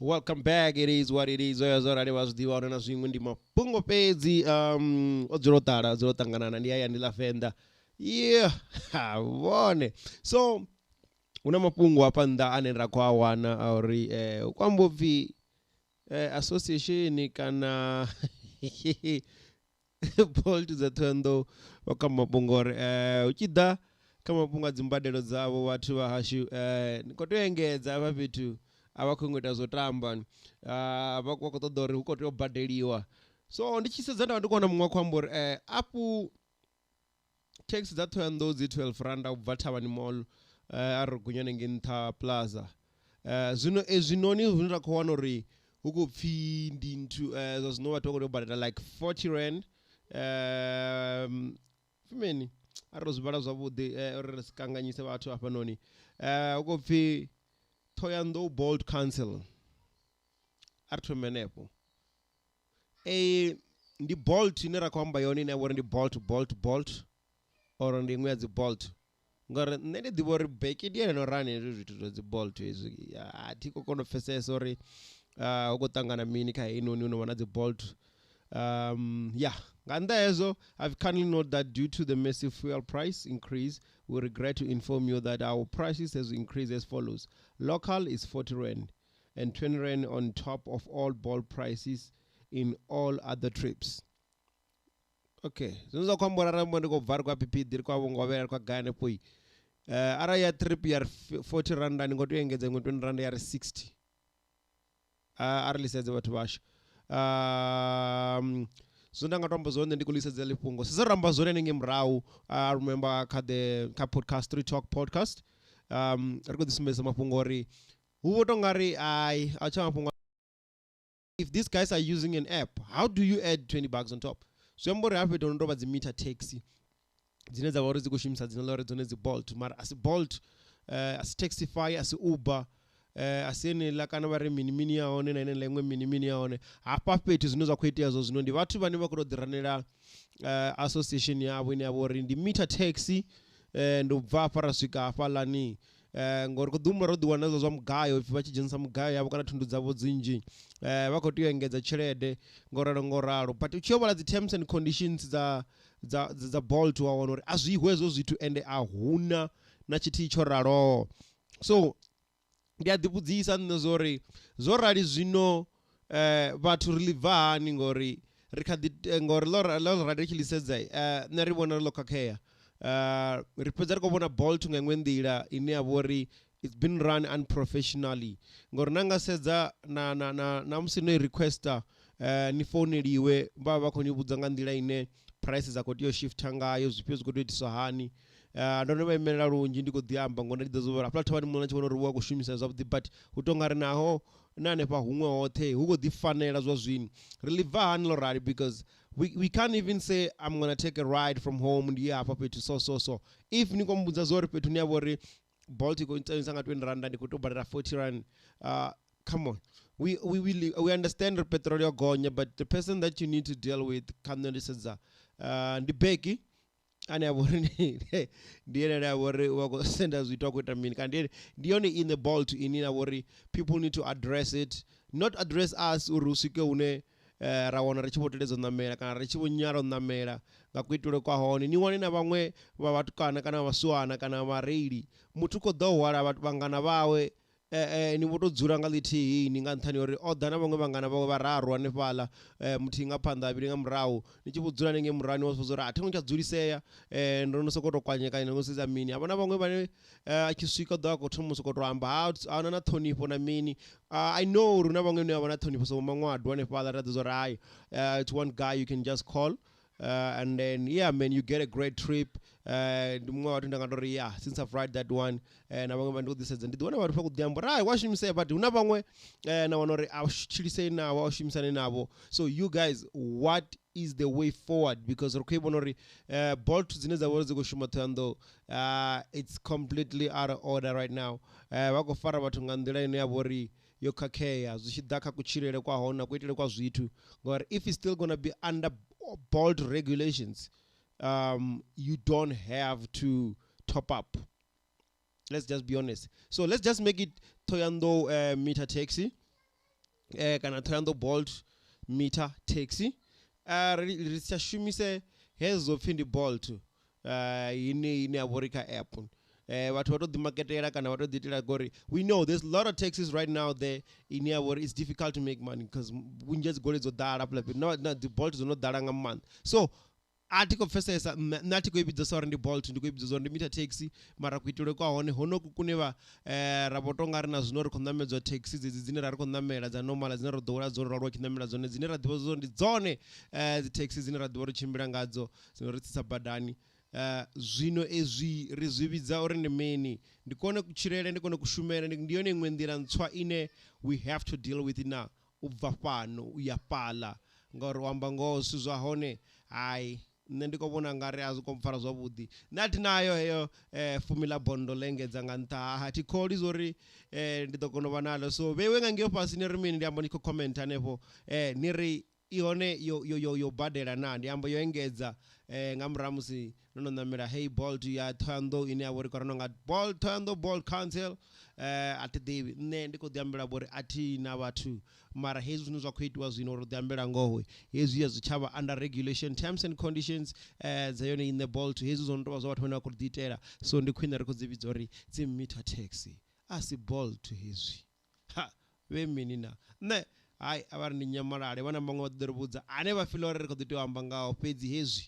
Welcome back. It is what it is. Already was the one as you ndima pungo pezi odzorotara dzorotanganana ndi aya ndila fenda. Yeah, one. So una mapungo hapa nda anenda kwa wana auri kwambobvi association kana Bolt dzatando wakamapungore uchida kama punga dzimbadelo dzavo watu vahashu nikotoengedza apa vitu avakungoita zotamba vakutoda uri ukotobhadheliwa so ndichisedza ndava ndikuona mumwe wakwambori apu taxi dzatoyando dzi 12 randa kubva tavani mall ari kunyonenge ntha plaza zvino ezvinoni zvinoda kuona uri ukupfi ndintu zvinova tokotobhadhela like 40 rand fimeni ari zvibala zvavhuḓi uri risikanganyise vathu apa noni ukupfi Thohoyandou Bolt Council ari twemenepo ndi bolt ine rakwamba yone ine yavori ndi bolt or ndi imwe ya dzi bolt ngori nṋe ndi ḓivha uri beki ndi ene no rani hezwi zwithu zwa dzi bolt hezwi athi khou kona u pfesesa uri hu khou ṱangana mini kha heinoni uno vha na dzi bolt yeah nga nnḓa hezwo I've kindly note that due to the massive fuel price increase we regret to inform you that our prices has increased as follows. Local is 40 rand and 20 rand on top of all Bolt prices in all other trips. Okay, zvinozwa kwambora rambo ndikobva kwa pipi diri kwa vongovera kwa gane poi ara ya trip ya 40 rand ndingotoengedza imwe 20 rand ya 60 ari lisedze vathu vasha so ndangatombo zvone ndikulisedza lifungo sisaramba zvone nenge murau remember ka podcast 3 talk podcast ri kudzisumbedzisa mafungo uri huvotongari ai acha mafungo if these guys are using an app how do you add $20 on top zvembori hapo ndondova dzimita taxi dzine dzava uri dzikushumisa dzine uri dzone dzi bolt mara asi bolt asi taxify asi uber asienela kana vari minimini yaone nainela imwe minimini yaone hapa petu zvinozva kuitea zvo zvino ndi vathu vane vakutodziranira association yavo ine yavo uri ndi meter taxi ndobva apa rasvika apa lani ngori kudhumura rodiwana zvo zva mugayo ifi vachidzhenisa mugayo yavo kana thundu dzavo dzinji vakotoengedza tshelede ngoralo but uchiyovala dzi terms and conditions dza bolt waona uri azviho hezvo zvithu ende ahuna na chiti icho ralo so ndiyadzibudzisa nne zori zorali zvino vathu rilibva hani ngori ngori lorali richilisedza nne rivona rilokakheya ripedza rikuvona bolt nga imwe nḓila ine yavo uri it's been run unprofessionally ngori nangasedza na musi no requesta ni founeliwe vha vha khou ni vhudza nga nḓila ine prices a khou tea u shifta ngayo zwifhio zwi khou tea u itiswa hani ndo vha imelela lunzhi ndi khou ḓi amba ngori ndi ḓo zwo hafhaḽa thavhani muṅwe na tshi vhona uri hu a khou shumisa zwavhuḓi but hu tonga ri naho na hanefha huṅwe hoṱhe hu khou ḓi fanela zwa zwino ri ḽi bva hani ḽo rali because we can't even say I'm going to take a ride from home ndi hafha fhethu so if ni khou mbudza zwo uri fhethu ni yavho uri bolt i khou ntsenisa nga 20 rand ndi khou tou badela 40 rand come on we understand the petrol yo gonya but the person that you need to deal with kana ndi sedza ndi beki ane yavori ndi ene yavori wakusenda zvitu akuita mini kandi ndiyone in the bolt ini yavori people need to address it not address us uri usvike une rawana richivoteledza namela kana richivonyara namela nga kuitule kwa hone ni wane na vamwe va vatukana kana vasuwana kana vareili muthu ko ḓo hwala vhathu vhangana vawe ni vho to dzula nga ḽithihi ni nga nṱhani uri o ḓa na vhaṅwe vhangana vhawe vhararu hanefhaḽa muthihi nga phanḓa avhili nga murahu ni tshi vho dzula nenge murani wa zwo uri a thingo tsha dzulisea ndo no sokou tou kwanyekanya no sedza mini havha na vhaṅwe vhane a tshi swika ḓo a khou thoma sokou tou amba a na ṱhonifho na mini I know uri na vhaṅwe ni vha na ṱhonifho so maṅwadu hanefhaḽa ra ḓo zwo uri hai it's one guy you can just call and then yeah man you get a great trip ndi muṅwe wathu ndanga ndori yeah since I've ride that one na vhaṅwe vha ndi khou ḓisedza ndi ḓiwana vhathu vha khou ḓi amba rai wa shumisea but huna vhaṅwe na wana uri a tshilisei navho a shumisane navho so you guys what is the way forward because ri khou vhona uri bolt dzine dza vha dzi khou shuma Thohoyandou it's completely out of order right now vha khou fara vhathu nga nḓila ine ya vha uri yo khakheya zwi tshi ḓa kha kutshilele kwa hone na kuitele kwa zwithu ngori if it's still gonna be under bolt regulations you don't have to top up. Let's just be honest. So let's just make it Thohoyandou meter taxi. kana Thohoyandou Bolt meter taxi ri sa shumise hezo pfi ndi Bolt ine ya vorika app vhathu vha to ḓi maketela kana vha to ḓi itela ngori we know there's a lot of taxis right now there ine ya vhori it's difficult to make money because vhunzhi ha dzi goloi dzo ḓala na dzi Bolt dzo no ḓala nga maanḓa. So a thi khou pfesesa nṋe a thi khou i vhidza sa uri ndi Bolt ndi khou i vhidza uri ndi meter taxi mara kuitele kwa hone honoku kune ra vho tou nga ri na zwino ri khou ṋamedzwa taxi dzedzi dzine ra ri khou ṋamela dza normal dzine ro ḓowela dzo ro tshi ṋamela dzone dzine ra ḓivha zwo ndi dzone dzi taxi dzine ra ḓivha ri tshimbila ngadzo dzine ri tsitsa badani. Zwino ezwi ri zwi vhidza uri ndi mini ndi kone kutshilele ndi kone kushumele ndi yone iṅwe nḓila ntswa ine we have to deal with na u bva fhano u ya fhaḽa ngauri u amba ngoho zwithu zwa hone hayi nṋe ndi khou vhona nga ri a zwi khou mpfara zwavhuḓi nṋe a thi nayo heyo fumi ḽa bondo ḽa engedza nga nṱha ha thi kholi zwo ri ndi ḓo kona u vha naḽo so vheiwe nga ngeo fhasi ni ri mini ndi amba ni khou comment hanefho ni ri i hone yo badela na ndi amba yo engedza nga murahu musi no no ṋamela hey Bolt ya Thohoyandou ine ya vha uri khou no nga Bolt Thohoyandou Bolt cancel a thi ḓivhi nṋe ndi khou ḓi ambela vhori a thi na vhathu mara hezwi zwine zwa khou itiwa zwino uri ḓi ambela ngoho hezwi ya zwi tshavha under regulation terms and conditions dza yone ine Bolt hezwi zwo no tou vha zwa vhathu vhane vha khou ḓi itela so ndi khwine ri khou dzi vhidza uri dzi meter taxi a si Bolt hezwi ha vhe mini na nṋe hayi a vha ri ndi nyamalale vha na maṅwe vha ḓo ri vhudza ane vha fila uri ri khou ḓi tea u amba ngaho fhedzi hezwi